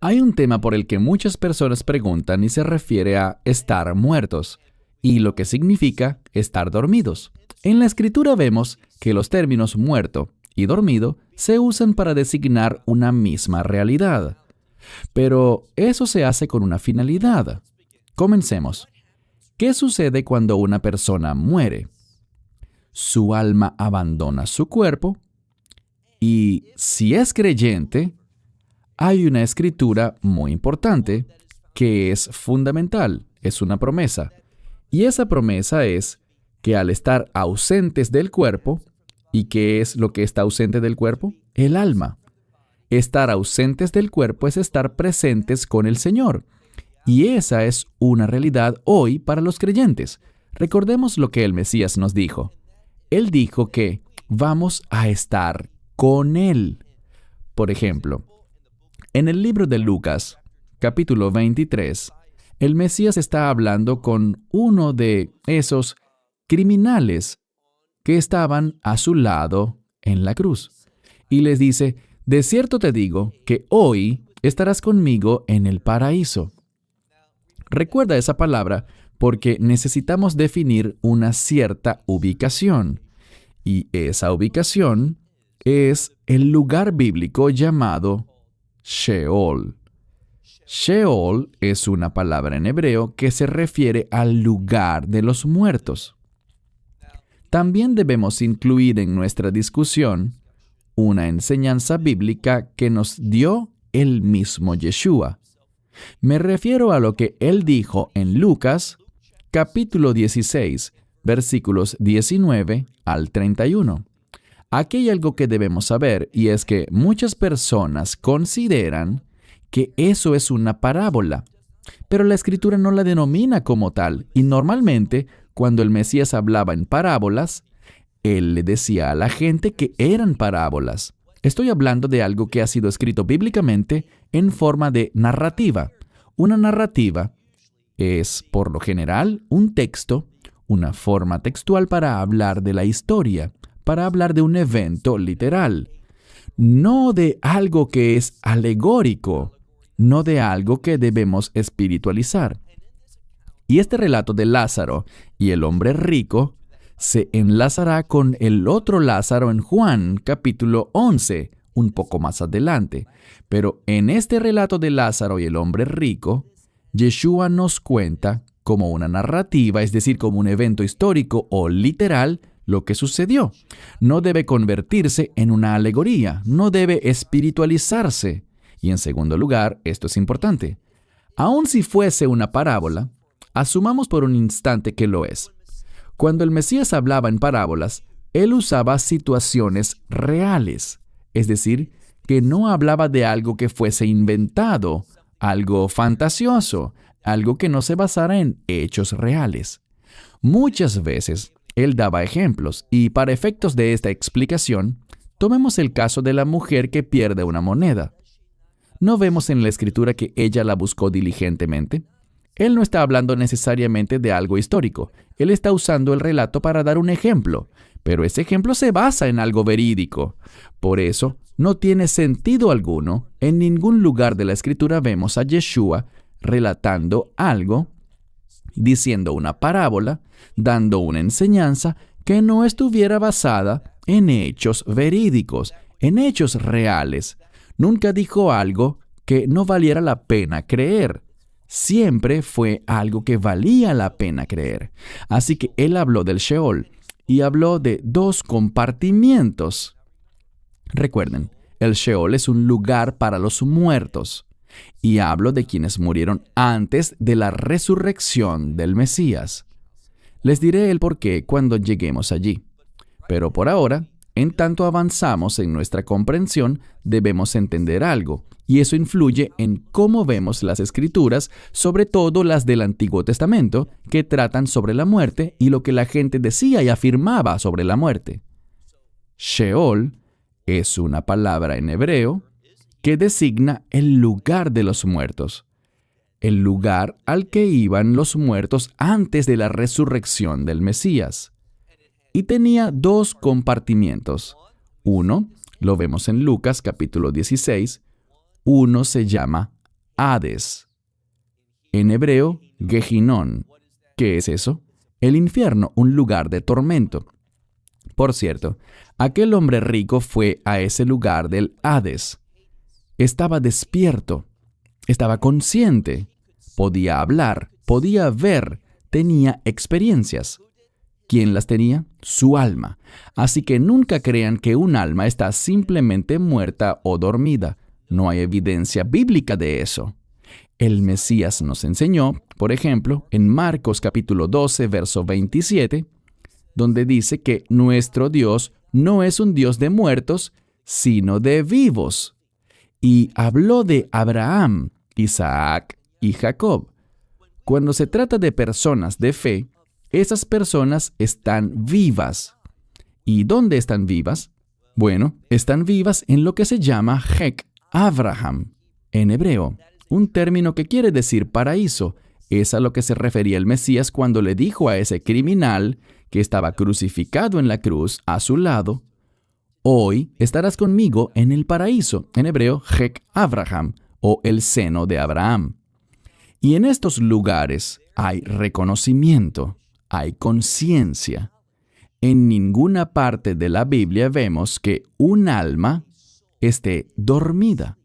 Hay un tema por el que muchas personas preguntan y se refiere a estar muertos, y lo que significa estar dormidos. En la Escritura vemos que los términos muerto y dormido se usan para designar una misma realidad. Pero eso se hace con una finalidad. Comencemos. ¿Qué sucede cuando una persona muere? Su alma abandona su cuerpo y, si es creyente, hay una escritura muy importante que es fundamental, es una promesa. Y esa promesa es que al estar ausentes del cuerpo, ¿y qué es lo que está ausente del cuerpo? El alma. Estar ausentes del cuerpo es estar presentes con el Señor. Y esa es una realidad hoy para los creyentes. Recordemos lo que el Mesías nos dijo. Él dijo que vamos a estar con Él. Por ejemplo, en el libro de Lucas, capítulo 23, el Mesías está hablando con uno de esos criminales que estaban a su lado en la cruz. Y les dice, de cierto te digo que hoy estarás conmigo en el paraíso. Recuerda esa palabra porque necesitamos definir una cierta ubicación. Y esa ubicación es el lugar bíblico llamado Sheol. Sheol es una palabra en hebreo que se refiere al lugar de los muertos. También debemos incluir en nuestra discusión una enseñanza bíblica que nos dio el mismo Yeshua. Me refiero a lo que él dijo en Lucas, capítulo 16, versículos 19 al 31. Aquí hay algo que debemos saber, y es que muchas personas consideran que eso es una parábola, pero la Escritura no la denomina como tal, y normalmente, cuando el Mesías hablaba en parábolas, él le decía a la gente que eran parábolas. Estoy hablando de algo que ha sido escrito bíblicamente en forma de narrativa. Una narrativa es, por lo general, un texto, una forma textual para hablar de la historia, para hablar de un evento literal, no de algo que es alegórico, no de algo que debemos espiritualizar. Y este relato de Lázaro y el hombre rico se enlazará con el otro Lázaro en Juan, capítulo 11, un poco más adelante. Pero en este relato de Lázaro y el hombre rico, Yeshua nos cuenta como una narrativa, es decir, como un evento histórico o literal, lo que sucedió. No debe convertirse en una alegoría, no debe espiritualizarse. Y en segundo lugar, esto es importante, aun si fuese una parábola, asumamos por un instante que lo es. Cuando el Mesías hablaba en parábolas, él usaba situaciones reales, es decir, que no hablaba de algo que fuese inventado, algo fantasioso, algo que no se basara en hechos reales. Muchas veces, él daba ejemplos, y para efectos de esta explicación, tomemos el caso de la mujer que pierde una moneda. ¿No vemos en la Escritura que ella la buscó diligentemente? Él no está hablando necesariamente de algo histórico. Él está usando el relato para dar un ejemplo, pero ese ejemplo se basa en algo verídico. Por eso, no tiene sentido alguno. En ningún lugar de la Escritura vemos a Yeshua relatando algo, diciendo una parábola, dando una enseñanza que no estuviera basada en hechos verídicos, en hechos reales. Nunca dijo algo que no valiera la pena creer. Siempre fue algo que valía la pena creer. Así que él habló del Sheol y habló de dos compartimientos. Recuerden, el Sheol es un lugar para los muertos. Y hablo de quienes murieron antes de la resurrección del Mesías. Les diré el porqué cuando lleguemos allí. Pero por ahora, en tanto avanzamos en nuestra comprensión, debemos entender algo, y eso influye en cómo vemos las Escrituras, sobre todo las del Antiguo Testamento, que tratan sobre la muerte y lo que la gente decía y afirmaba sobre la muerte. Sheol es una palabra en hebreo que designa el lugar de los muertos, el lugar al que iban los muertos antes de la resurrección del Mesías. Y tenía dos compartimientos. Uno, lo vemos en Lucas capítulo 16, uno se llama Hades. En hebreo, Gehinón. ¿Qué es eso? El infierno, un lugar de tormento. Por cierto, aquel hombre rico fue a ese lugar del Hades. Estaba despierto, estaba consciente, podía hablar, podía ver, tenía experiencias. ¿Quién las tenía? Su alma. Así que nunca crean que un alma está simplemente muerta o dormida. No hay evidencia bíblica de eso. El Mesías nos enseñó, por ejemplo, en Marcos capítulo 12, verso 27, donde dice que nuestro Dios no es un Dios de muertos, sino de vivos. Y habló de Abraham, Isaac y Jacob. Cuando se trata de personas de fe, esas personas están vivas. ¿Y dónde están vivas? Bueno, están vivas en lo que se llama Hek Abraham, en hebreo, un término que quiere decir paraíso. Es a lo que se refería el Mesías cuando le dijo a ese criminal que estaba crucificado en la cruz a su lado: hoy estarás conmigo en el paraíso, en hebreo, Hek Abraham, o el seno de Abraham. Y en estos lugares hay reconocimiento, hay conciencia. En ninguna parte de la Biblia vemos que un alma esté dormida.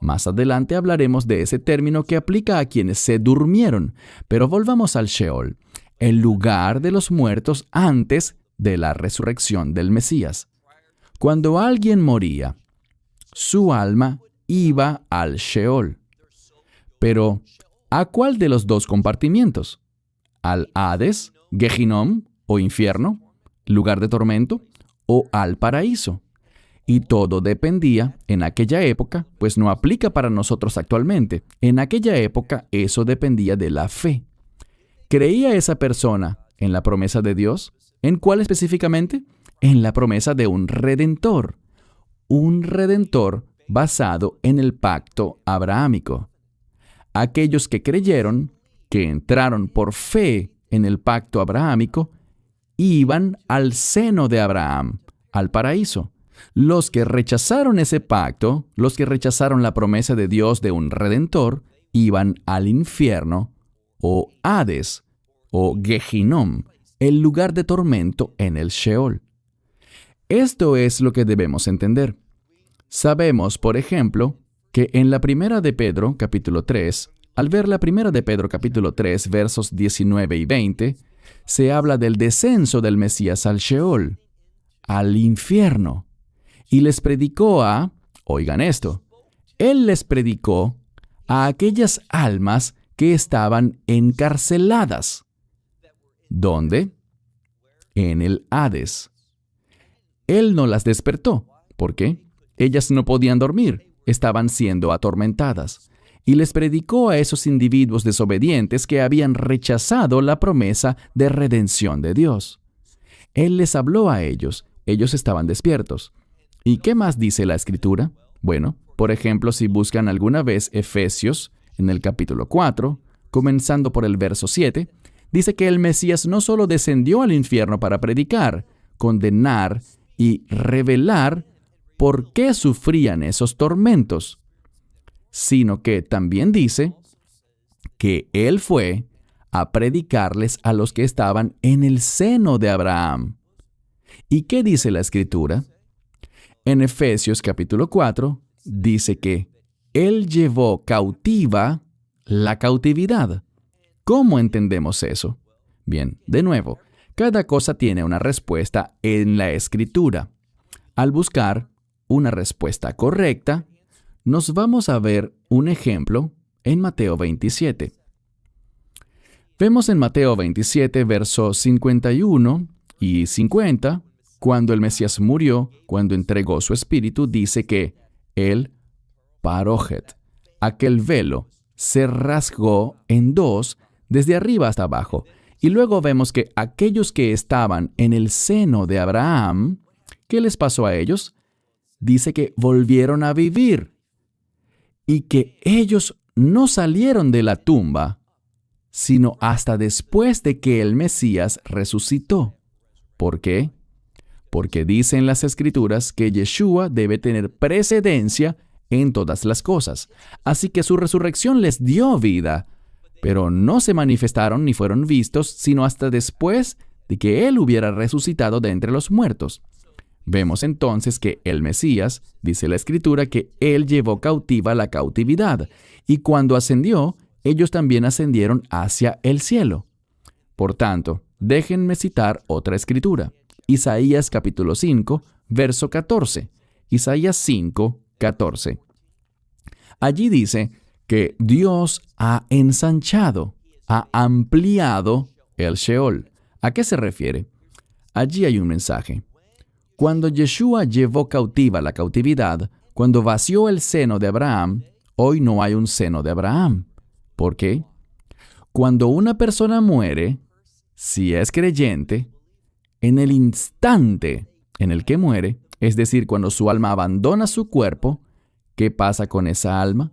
Más adelante hablaremos de ese término que aplica a quienes se durmieron, pero volvamos al Sheol, el lugar de los muertos antes de la resurrección del Mesías. Cuando alguien moría, su alma iba al Sheol. Pero, ¿a cuál de los dos compartimientos? ¿Al Hades, Gehinnom o infierno, lugar de tormento, o al paraíso? Y todo dependía, en aquella época, pues no aplica para nosotros actualmente. En aquella época eso dependía de la fe. ¿Creía esa persona en la promesa de Dios? ¿En cuál específicamente? En la promesa de un redentor. Un redentor basado en el pacto abrahámico. Aquellos que creyeron, que entraron por fe en el pacto abrahámico, iban al seno de Abraham, al paraíso. Los que rechazaron ese pacto, los que rechazaron la promesa de Dios de un redentor, iban al infierno, o Hades, o Gehinnom, el lugar de tormento en el Sheol. Esto es lo que debemos entender. Sabemos, por ejemplo, que en la primera de Pedro, capítulo 3, al ver la primera de Pedro, capítulo 3, versos 19 y 20, se habla del descenso del Mesías al Sheol, al infierno. Y les predicó oigan esto, Él les predicó a aquellas almas que estaban encarceladas. ¿Dónde? En el Hades. Él no las despertó. ¿Por qué? Ellas no podían dormir, estaban siendo atormentadas. Y les predicó a esos individuos desobedientes que habían rechazado la promesa de redención de Dios. Él les habló a ellos estaban despiertos. ¿Y qué más dice la Escritura? Bueno, por ejemplo, si buscan alguna vez Efesios, en el capítulo 4, comenzando por el verso 7, dice que el Mesías no solo descendió al infierno para predicar, condenar y revelar por qué sufrían esos tormentos, sino que también dice que Él fue a predicarles a los que estaban en el seno de Abraham. ¿Y qué dice la Escritura? En Efesios capítulo 4 dice que Él llevó cautiva la cautividad. ¿Cómo entendemos eso? Bien, de nuevo, cada cosa tiene una respuesta en la Escritura. Al buscar una respuesta correcta, nos vamos a ver un ejemplo en Mateo 27. Vemos en Mateo 27, versos 51 y 50, cuando el Mesías murió, cuando entregó su espíritu, dice que el parójet, aquel velo, se rasgó en dos desde arriba hasta abajo. Y luego vemos que aquellos que estaban en el seno de Abraham, ¿qué les pasó a ellos? Dice que volvieron a vivir y que ellos no salieron de la tumba, sino hasta después de que el Mesías resucitó. ¿Por qué? Porque dicen las Escrituras que Yeshua debe tener precedencia en todas las cosas. Así que su resurrección les dio vida, pero no se manifestaron ni fueron vistos, sino hasta después de que Él hubiera resucitado de entre los muertos. Vemos entonces que el Mesías, dice la Escritura, que Él llevó cautiva la cautividad, y cuando ascendió, ellos también ascendieron hacia el cielo. Por tanto, déjenme citar otra Escritura. Isaías capítulo 5, verso 14. Isaías 5, 14. Allí dice que Dios ha ensanchado, ha ampliado el Sheol. ¿A qué se refiere? Allí hay un mensaje. Cuando Yeshua llevó cautiva la cautividad, cuando vació el seno de Abraham, hoy no hay un seno de Abraham. ¿Por qué? Cuando una persona muere, si es creyente, en el instante en el que muere, es decir, cuando su alma abandona su cuerpo, ¿qué pasa con esa alma?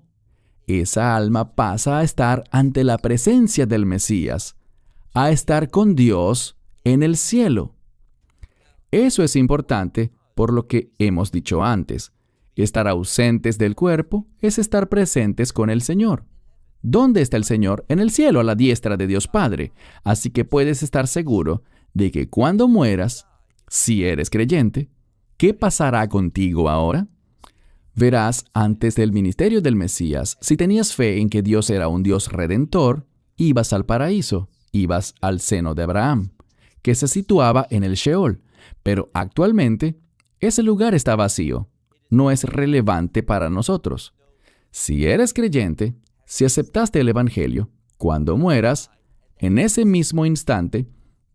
Esa alma pasa a estar ante la presencia del Mesías, a estar con Dios en el cielo. Eso es importante por lo que hemos dicho antes. Estar ausentes del cuerpo es estar presentes con el Señor. ¿Dónde está el Señor? En el cielo, a la diestra de Dios Padre. Así que puedes estar seguro de que cuando mueras, si eres creyente, ¿qué pasará contigo ahora? Verás, antes del ministerio del Mesías, si tenías fe en que Dios era un Dios redentor, ibas al paraíso, ibas al seno de Abraham, que se situaba en el Sheol. Pero actualmente, ese lugar está vacío. No es relevante para nosotros. Si eres creyente, si aceptaste el Evangelio, cuando mueras, en ese mismo instante,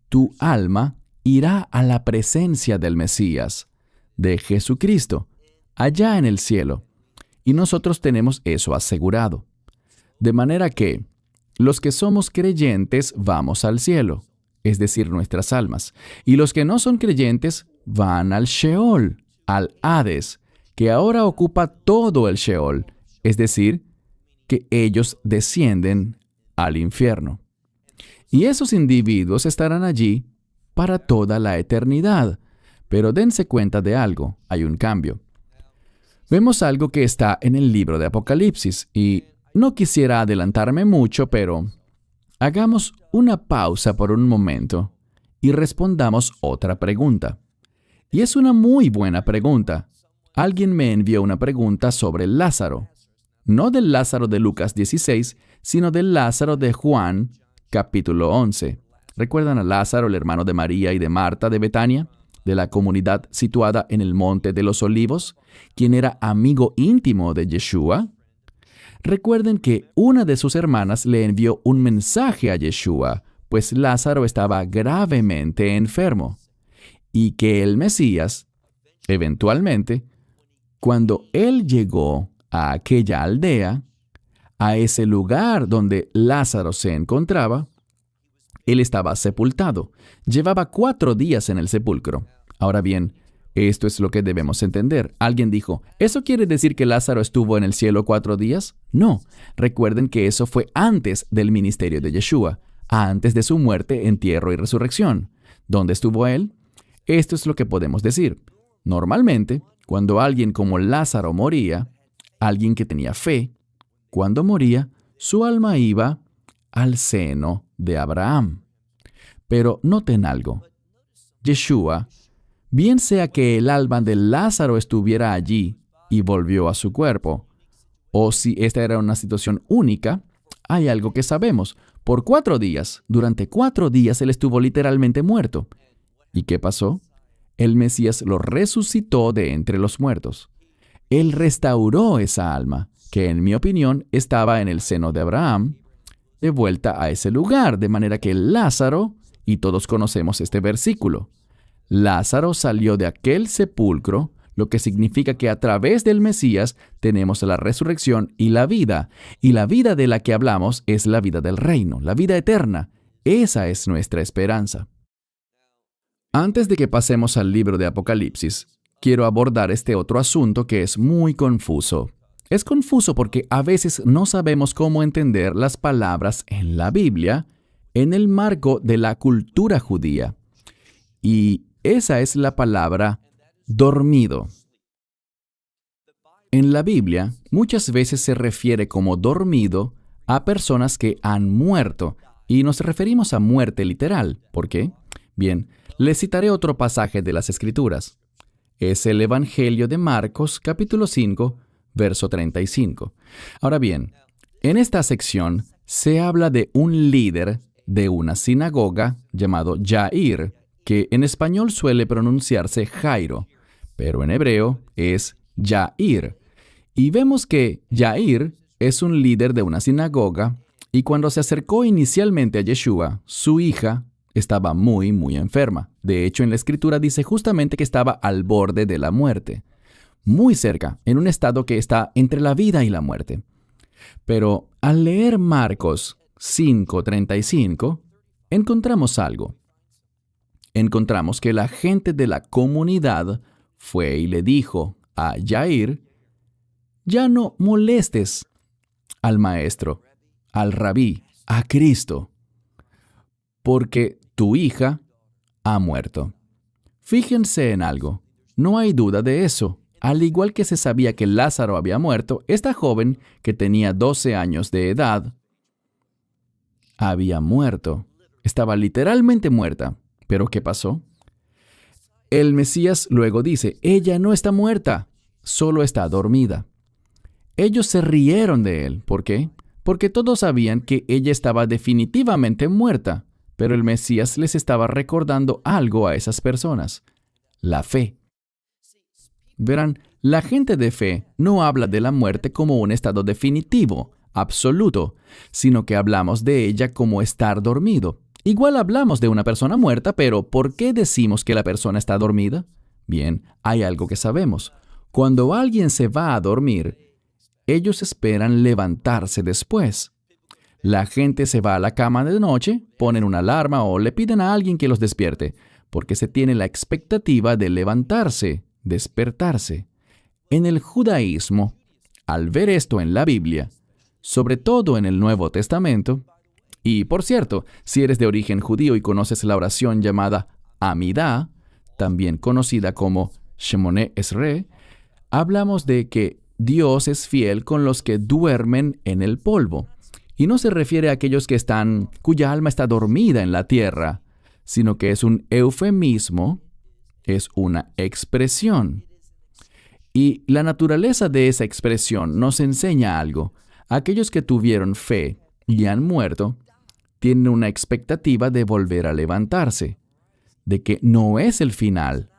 tu alma irá a la presencia del Mesías, de Jesucristo, allá en el cielo. Y nosotros tenemos eso asegurado. De manera que, los que somos creyentes vamos al cielo, es decir, nuestras almas. Y los que no son creyentes van al Sheol, al Hades, que ahora ocupa todo el Sheol, es decir, que ellos descienden al infierno. Y esos individuos estarán allí para toda la eternidad. Pero dense cuenta de algo, hay un cambio. Vemos algo que está en el libro de Apocalipsis, y no quisiera adelantarme mucho, pero hagamos una pausa por un momento y respondamos otra pregunta. Y es una muy buena pregunta. Alguien me envió una pregunta sobre Lázaro. No del Lázaro de Lucas 16, sino del Lázaro de Juan, capítulo 11. ¿Recuerdan a Lázaro, el hermano de María y de Marta de Betania, de la comunidad situada en el Monte de los Olivos, quien era amigo íntimo de Yeshua? Recuerden que una de sus hermanas le envió un mensaje a Yeshua, pues Lázaro estaba gravemente enfermo, y que el Mesías, eventualmente, cuando él llegó a aquella aldea, a ese lugar donde Lázaro se encontraba, él estaba sepultado. Llevaba 4 días en el sepulcro. Ahora bien, esto es lo que debemos entender. Alguien dijo, ¿eso quiere decir que Lázaro estuvo en el cielo 4 días? No. Recuerden que eso fue antes del ministerio de Yeshua, antes de su muerte, entierro y resurrección. ¿Dónde estuvo él? Esto es lo que podemos decir. Normalmente, cuando alguien como Lázaro moría, alguien que tenía fe, cuando moría, su alma iba al seno de Abraham. Pero noten algo. Yeshua, bien sea que el alma de Lázaro estuviera allí y volvió a su cuerpo, o si esta era una situación única, hay algo que sabemos. Por 4 días, durante 4 días, él estuvo literalmente muerto. ¿Y qué pasó? El Mesías lo resucitó de entre los muertos. Él restauró esa alma, que en mi opinión estaba en el seno de Abraham, de vuelta a ese lugar, de manera que Lázaro, y todos conocemos este versículo, Lázaro salió de aquel sepulcro, lo que significa que a través del Mesías tenemos la resurrección y la vida de la que hablamos es la vida del reino, la vida eterna. Esa es nuestra esperanza. Antes de que pasemos al libro de Apocalipsis, quiero abordar este otro asunto que es muy confuso. Es confuso porque a veces no sabemos cómo entender las palabras en la Biblia en el marco de la cultura judía. Y esa es la palabra dormido. En la Biblia, muchas veces se refiere como dormido a personas que han muerto, y nos referimos a muerte literal. ¿Por qué? Bien, les citaré otro pasaje de las Escrituras. Es el Evangelio de Marcos, capítulo 5, verso 35. Ahora bien, en esta sección se habla de un líder de una sinagoga llamado Jair, que en español suele pronunciarse Jairo, pero en hebreo es Jair. Y vemos que Jair es un líder de una sinagoga, y cuando se acercó inicialmente a Yeshua, su hija estaba muy enferma. De hecho, en la Escritura dice justamente que estaba al borde de la muerte, muy cerca, en un estado que está entre la vida y la muerte. Pero al leer Marcos 5:35, encontramos algo. Encontramos que la gente de la comunidad fue y le dijo a Jair: ya no molestes al maestro, al rabí, a Cristo, porque tu hija ha muerto. Fíjense en algo, no hay duda de eso. Al igual que se sabía que Lázaro había muerto, esta joven, que tenía 12 años de edad, había muerto. Estaba literalmente muerta. ¿Pero qué pasó? El Mesías luego dice: ella no está muerta, solo está dormida. Ellos se rieron de él. ¿Por qué? Porque todos sabían que ella estaba definitivamente muerta, pero el Mesías les estaba recordando algo a esas personas: la fe. Verán, la gente de fe no habla de la muerte como un estado definitivo, absoluto, sino que hablamos de ella como estar dormido. Igual hablamos de una persona muerta, pero ¿por qué decimos que la persona está dormida? Bien, hay algo que sabemos. Cuando alguien se va a dormir, ellos esperan levantarse después. La gente se va a la cama de noche, ponen una alarma o le piden a alguien que los despierte, porque se tiene la expectativa de levantarse, despertarse. En el judaísmo, al ver esto en la Biblia, sobre todo en el Nuevo Testamento, y por cierto, si eres de origen judío y conoces la oración llamada Amidá, también conocida como Shemoneh Esrei, hablamos de que Dios es fiel con los que duermen en el polvo. Y no se refiere a aquellos cuya alma está dormida en la tierra, sino que es un eufemismo, es una expresión. Y la naturaleza de esa expresión nos enseña algo. Aquellos que tuvieron fe y han muerto, tienen una expectativa de volver a levantarse, de que no es el final,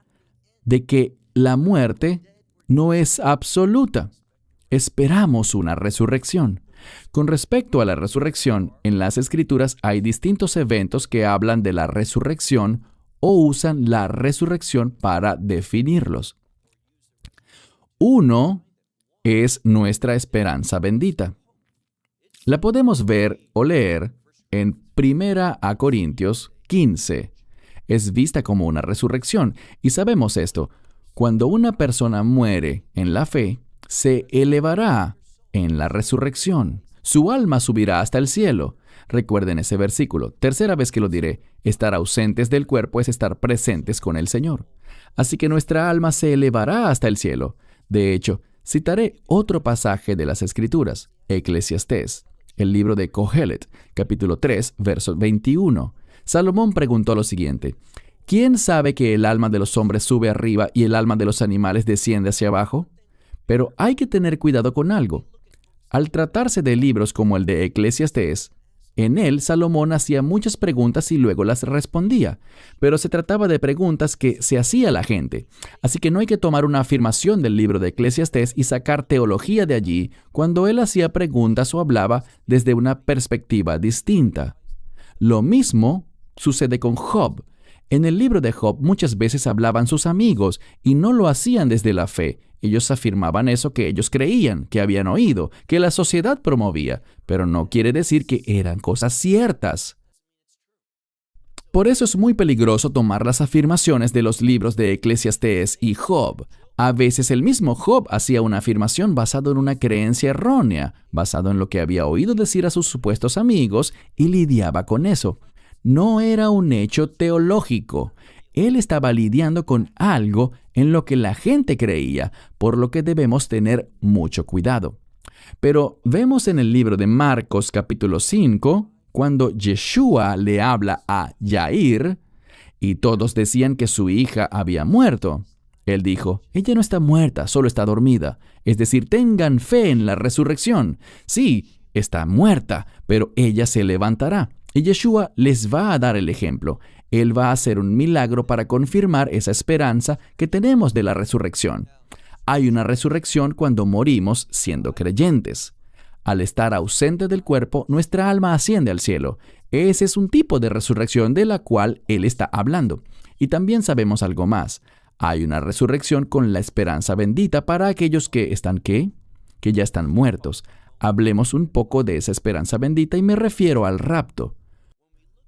de que la muerte no es absoluta. Esperamos una resurrección. Con respecto a la resurrección, en las Escrituras hay distintos eventos que hablan de la resurrección o usan la resurrección para definirlos. Uno es nuestra esperanza bendita. La podemos ver o leer en 1 Corintios 15. Es vista como una resurrección, y sabemos esto. Cuando una persona muere en la fe, se elevará en la resurrección. Su alma subirá hasta el cielo. Recuerden ese versículo. Tercera vez que lo diré. Estar ausentes del cuerpo es estar presentes con el Señor. Así que nuestra alma se elevará hasta el cielo. De hecho, citaré otro pasaje de las Escrituras, Eclesiastés, el libro de Cogelet, capítulo 3, verso 21. Salomón preguntó lo siguiente: ¿quién sabe que el alma de los hombres sube arriba y el alma de los animales desciende hacia abajo? Pero hay que tener cuidado con algo. Al tratarse de libros como el de Eclesiastés, en él Salomón hacía muchas preguntas y luego las respondía, pero se trataba de preguntas que se hacía la gente. Así que no hay que tomar una afirmación del libro de Eclesiastés y sacar teología de allí cuando él hacía preguntas o hablaba desde una perspectiva distinta. Lo mismo sucede con Job. En el libro de Job muchas veces hablaban sus amigos y no lo hacían desde la fe. Ellos afirmaban eso que ellos creían, que habían oído, que la sociedad promovía, pero no quiere decir que eran cosas ciertas. Por eso es muy peligroso tomar las afirmaciones de los libros de Eclesiastés y Job. A veces el mismo Job hacía una afirmación basado en una creencia errónea, basado en lo que había oído decir a sus supuestos amigos, y lidiaba con eso. No era un hecho teológico, Él estaba lidiando con algo en lo que la gente creía, por lo que debemos tener mucho cuidado. Pero vemos en el libro de Marcos capítulo 5, cuando Yeshua le habla a Jair, y todos decían que su hija había muerto. Él dijo, ella no está muerta, solo está dormida. Es decir, tengan fe en la resurrección. Sí, está muerta, pero ella se levantará. Y Yeshua les va a dar el ejemplo. Él va a hacer un milagro para confirmar esa esperanza que tenemos de la resurrección. Hay una resurrección cuando morimos siendo creyentes. Al estar ausente del cuerpo, nuestra alma asciende al cielo. Ese es un tipo de resurrección de la cual Él está hablando. Y también sabemos algo más. Hay una resurrección con la esperanza bendita para aquellos que están, ¿qué? Que ya están muertos. Hablemos un poco de esa esperanza bendita y me refiero al rapto.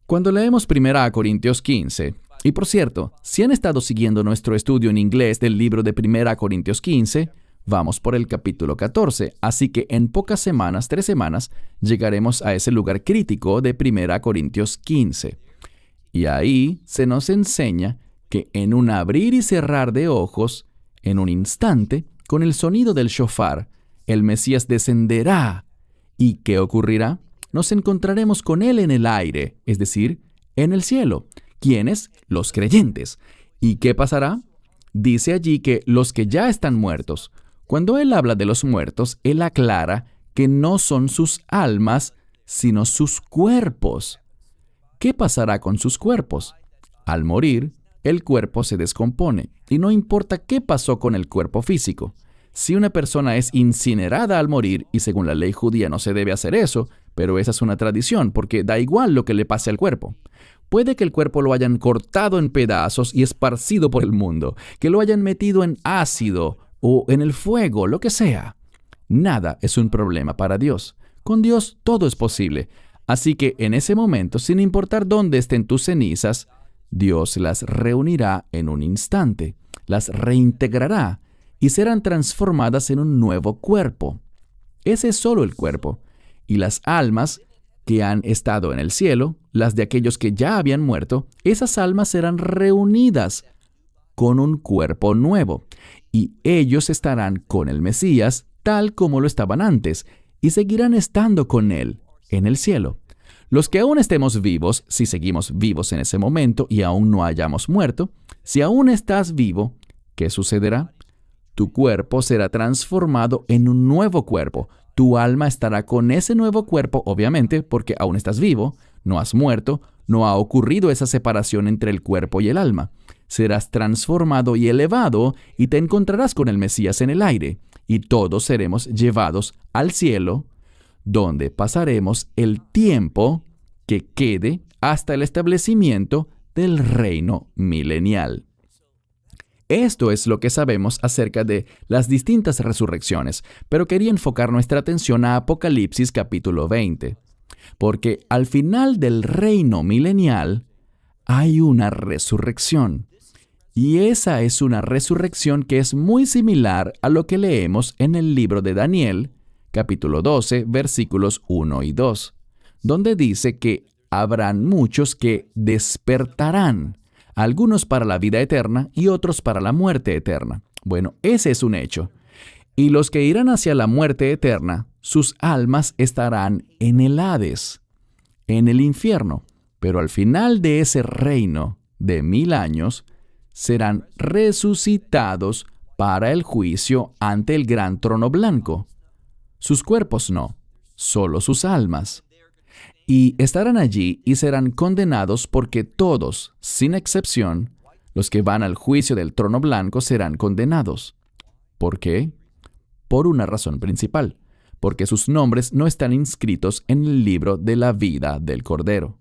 Cuando leemos 1 Corintios 15, y por cierto, si han estado siguiendo nuestro estudio en inglés del libro de 1 Corintios 15, vamos por el capítulo 14, así que en pocas semanas, 3 semanas, llegaremos a ese lugar crítico de 1 Corintios 15. Y ahí se nos enseña que en un abrir y cerrar de ojos, en un instante, con el sonido del shofar, el Mesías descenderá. ¿Y qué ocurrirá? Nos encontraremos con Él en el aire, es decir, en el cielo. ¿Quiénes? Los creyentes. ¿Y qué pasará? Dice allí que los que ya están muertos. Cuando Él habla de los muertos, Él aclara que no son sus almas, sino sus cuerpos. ¿Qué pasará con sus cuerpos? Al morir, el cuerpo se descompone, y no importa qué pasó con el cuerpo físico. Si una persona es incinerada al morir, y según la ley judía no se debe hacer eso, pero esa es una tradición, porque da igual lo que le pase al cuerpo. Puede que el cuerpo lo hayan cortado en pedazos y esparcido por el mundo, que lo hayan metido en ácido o en el fuego, lo que sea. Nada es un problema para Dios. Con Dios todo es posible. Así que en ese momento, sin importar dónde estén tus cenizas, Dios las reunirá en un instante, las reintegrará y serán transformadas en un nuevo cuerpo. Ese es solo el cuerpo. Y las almas que han estado en el cielo, las de aquellos que ya habían muerto, esas almas serán reunidas con un cuerpo nuevo. Y ellos estarán con el Mesías tal como lo estaban antes, y seguirán estando con Él en el cielo. Los que aún estemos vivos, si seguimos vivos en ese momento y aún no hayamos muerto, si aún estás vivo, ¿qué sucederá? Tu cuerpo será transformado en un nuevo cuerpo. Tu alma estará con ese nuevo cuerpo, obviamente, porque aún estás vivo, no has muerto, no ha ocurrido esa separación entre el cuerpo y el alma. Serás transformado y elevado y te encontrarás con el Mesías en el aire, y todos seremos llevados al cielo, donde pasaremos el tiempo que quede hasta el establecimiento del reino milenial. Esto es lo que sabemos acerca de las distintas resurrecciones, pero quería enfocar nuestra atención a Apocalipsis capítulo 20, porque al final del reino milenial hay una resurrección, y esa es una resurrección que es muy similar a lo que leemos en el libro de Daniel, capítulo 12, versículos 1 y 2, donde dice que habrán muchos que despertarán, algunos para la vida eterna y otros para la muerte eterna. Bueno, ese es un hecho. Y los que irán hacia la muerte eterna, sus almas estarán en el Hades, en el infierno. Pero al final de ese reino de 1000 años, serán resucitados para el juicio ante el gran trono blanco. Sus cuerpos no, solo sus almas. Y estarán allí y serán condenados porque todos, sin excepción, los que van al juicio del trono blanco serán condenados. ¿Por qué? Por una razón principal, porque sus nombres no están inscritos en el libro de la vida del Cordero.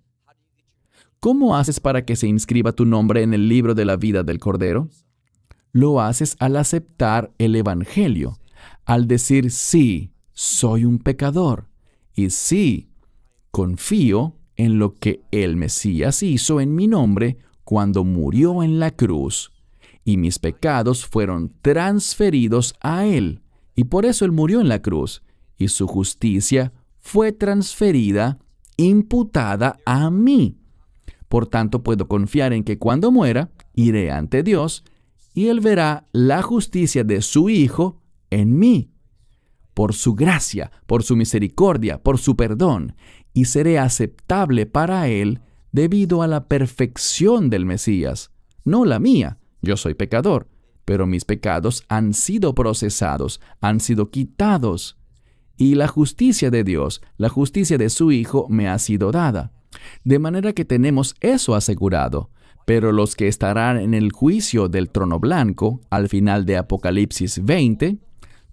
¿Cómo haces para que se inscriba tu nombre en el libro de la vida del Cordero? Lo haces al aceptar el Evangelio, al decir sí, soy un pecador, y sí, confío en lo que el Mesías hizo en mi nombre cuando murió en la cruz, y mis pecados fueron transferidos a Él, y por eso Él murió en la cruz, y su justicia fue transferida, imputada a mí. Por tanto, puedo confiar en que cuando muera, iré ante Dios y Él verá la justicia de su Hijo en mí, por su gracia, por su misericordia, por su perdón, y seré aceptable para Él debido a la perfección del Mesías, no la mía. Yo soy pecador, pero mis pecados han sido procesados, han sido quitados, y la justicia de Dios, la justicia de su Hijo, me ha sido dada. De manera que tenemos eso asegurado. Pero los que estarán en el juicio del trono blanco, al final de Apocalipsis 20,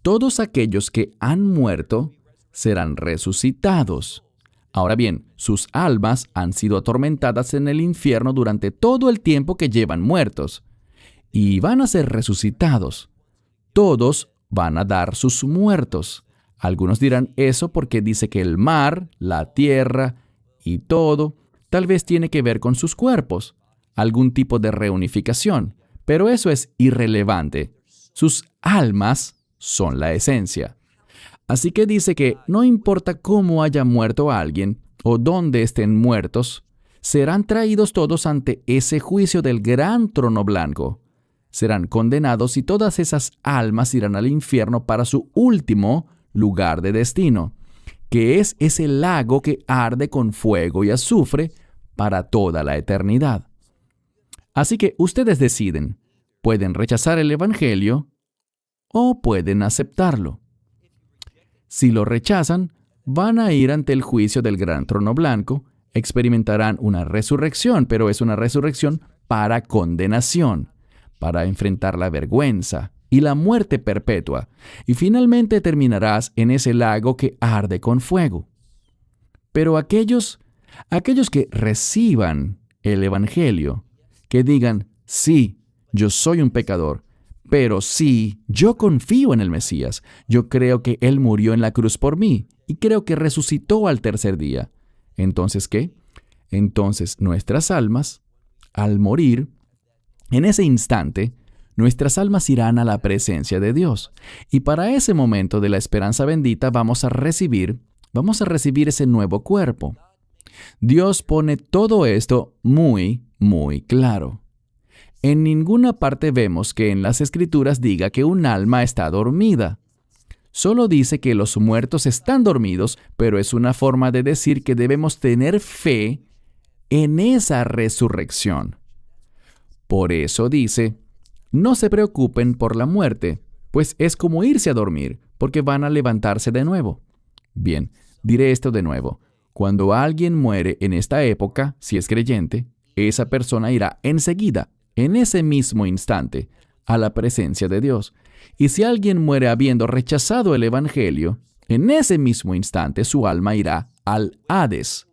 todos aquellos que han muerto serán resucitados. Ahora bien, sus almas han sido atormentadas en el infierno durante todo el tiempo que llevan muertos, y van a ser resucitados. Todos van a dar sus muertos. Algunos dirán eso porque dice que el mar, la tierra y todo, tal vez tiene que ver con sus cuerpos, algún tipo de reunificación, pero eso es irrelevante. Sus almas son la esencia. Así que dice que no importa cómo haya muerto alguien o dónde estén muertos, serán traídos todos ante ese juicio del gran trono blanco. Serán condenados y todas esas almas irán al infierno para su último lugar de destino, que es ese lago que arde con fuego y azufre para toda la eternidad. Así que ustedes deciden, pueden rechazar el Evangelio o pueden aceptarlo. Si lo rechazan, van a ir ante el juicio del gran trono blanco, experimentarán una resurrección, pero es una resurrección para condenación, para enfrentar la vergüenza y la muerte perpetua, y finalmente terminarás en ese lago que arde con fuego. Pero aquellos que reciban el Evangelio, que digan, sí, yo soy un pecador, pero sí, yo confío en el Mesías, yo creo que Él murió en la cruz por mí, y creo que resucitó al tercer día. ¿Entonces qué? Entonces nuestras almas, al morir, en ese instante, nuestras almas irán a la presencia de Dios. Y para ese momento de la esperanza bendita vamos a recibir ese nuevo cuerpo. Dios pone todo esto muy, muy claro. En ninguna parte vemos que en las Escrituras diga que un alma está dormida. Solo dice que los muertos están dormidos, pero es una forma de decir que debemos tener fe en esa resurrección. Por eso dice, no se preocupen por la muerte, pues es como irse a dormir, porque van a levantarse de nuevo. Bien, diré esto de nuevo. Cuando alguien muere en esta época, si es creyente, esa persona irá enseguida, en ese mismo instante, a la presencia de Dios. Y si alguien muere habiendo rechazado el Evangelio, en ese mismo instante su alma irá al Hades,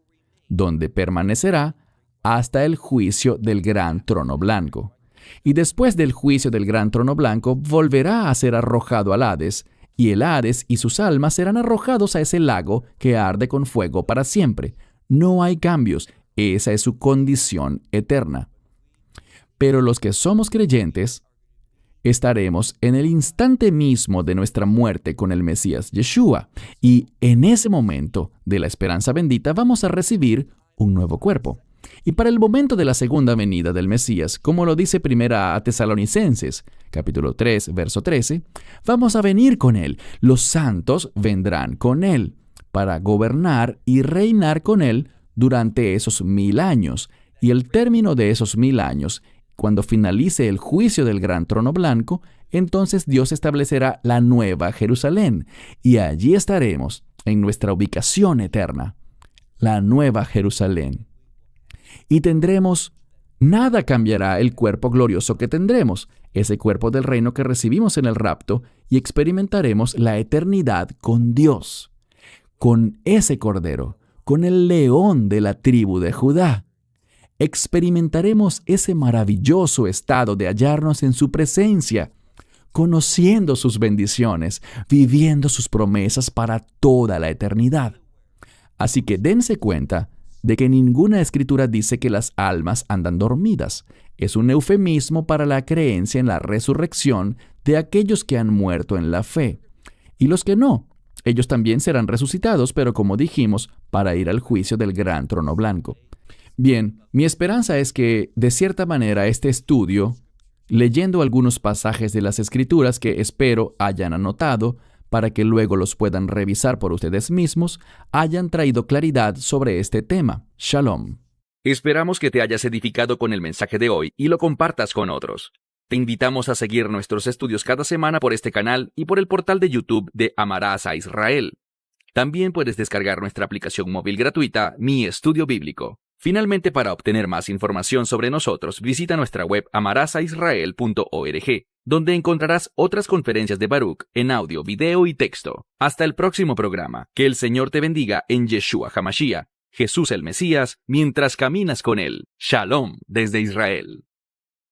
donde permanecerá hasta el juicio del gran trono blanco. Y después del juicio del gran trono blanco, volverá a ser arrojado al Hades, y el Hades y sus almas serán arrojados a ese lago que arde con fuego para siempre. No hay cambios, esa es su condición eterna. Pero los que somos creyentes, estaremos en el instante mismo de nuestra muerte con el Mesías Yeshua, y en ese momento de la esperanza bendita vamos a recibir un nuevo cuerpo. Y para el momento de la segunda venida del Mesías, como lo dice Primera a Tesalonicenses, capítulo 3, verso 13, vamos a venir con Él. Los santos vendrán con Él para gobernar y reinar con Él durante esos 1000 años. Y el término de esos 1000 años, cuando finalice el juicio del gran trono blanco, entonces Dios establecerá la nueva Jerusalén. Y allí estaremos en nuestra ubicación eterna, la nueva Jerusalén. Y nada cambiará el cuerpo glorioso que tendremos, ese cuerpo del reino que recibimos en el rapto, y experimentaremos la eternidad con Dios, con ese Cordero, con el león de la tribu de Judá. Experimentaremos ese maravilloso estado de hallarnos en su presencia, conociendo sus bendiciones, viviendo sus promesas para toda la eternidad. Así que dense cuenta de que ninguna escritura dice que las almas andan dormidas. Es un eufemismo para la creencia en la resurrección de aquellos que han muerto en la fe. Y los que no, ellos también serán resucitados, pero como dijimos, para ir al juicio del gran trono blanco. Bien, mi esperanza es que, de cierta manera, este estudio, leyendo algunos pasajes de las Escrituras que espero hayan anotado, para que luego los puedan revisar por ustedes mismos, hayan traído claridad sobre este tema. Shalom. Esperamos que te hayas edificado con el mensaje de hoy y lo compartas con otros. Te invitamos a seguir nuestros estudios cada semana por este canal y por el portal de YouTube de Amarás a Israel. También puedes descargar nuestra aplicación móvil gratuita, Mi Estudio Bíblico. Finalmente, para obtener más información sobre nosotros, visita nuestra web amarasaisrael.org, donde encontrarás otras conferencias de Baruch en audio, video y texto. Hasta el próximo programa. Que el Señor te bendiga en Yeshua HaMashiach, Jesús el Mesías, mientras caminas con Él. Shalom desde Israel.